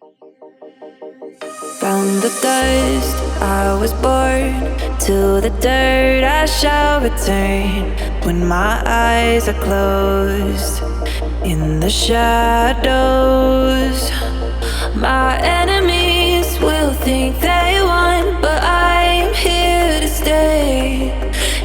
From the dust I was born, to the dirt I shall return. When my eyes are closed, in the shadows, my enemies will think they won, but I'm here to stay.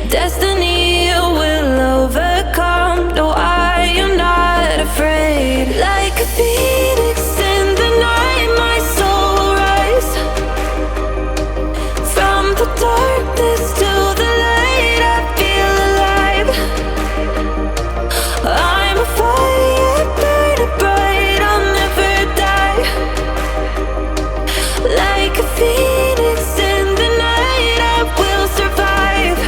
Destiny will overcome. No, I am not afraid. Like a phoenix in the night, my soul will rise. From the darkness to the light, I feel alive. I'm a fire burning bright, I'll never die. Like a phoenix in the night, I will survive.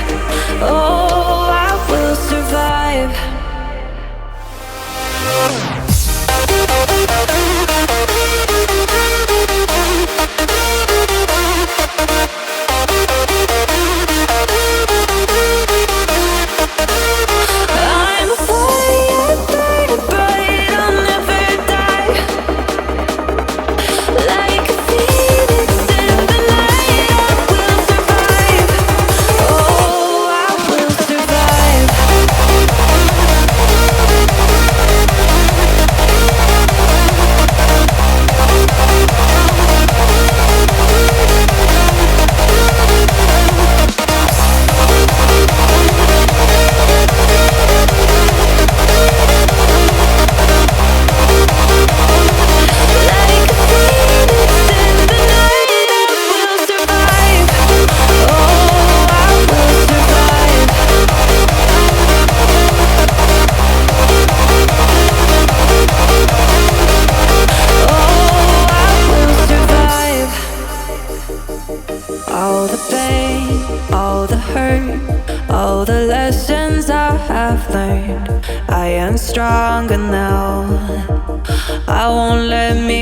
Oh, I will survive. I'm a fire burning bright, I'll never die. Like a phoenix in the night, I will survive. Oh, I will survive. Like a phoenix in the night, I will survive. Oh, I will survive. Oh, I will survive. All the pain, all the hurt, all the lessons I have learned, I am stronger now. I won't let me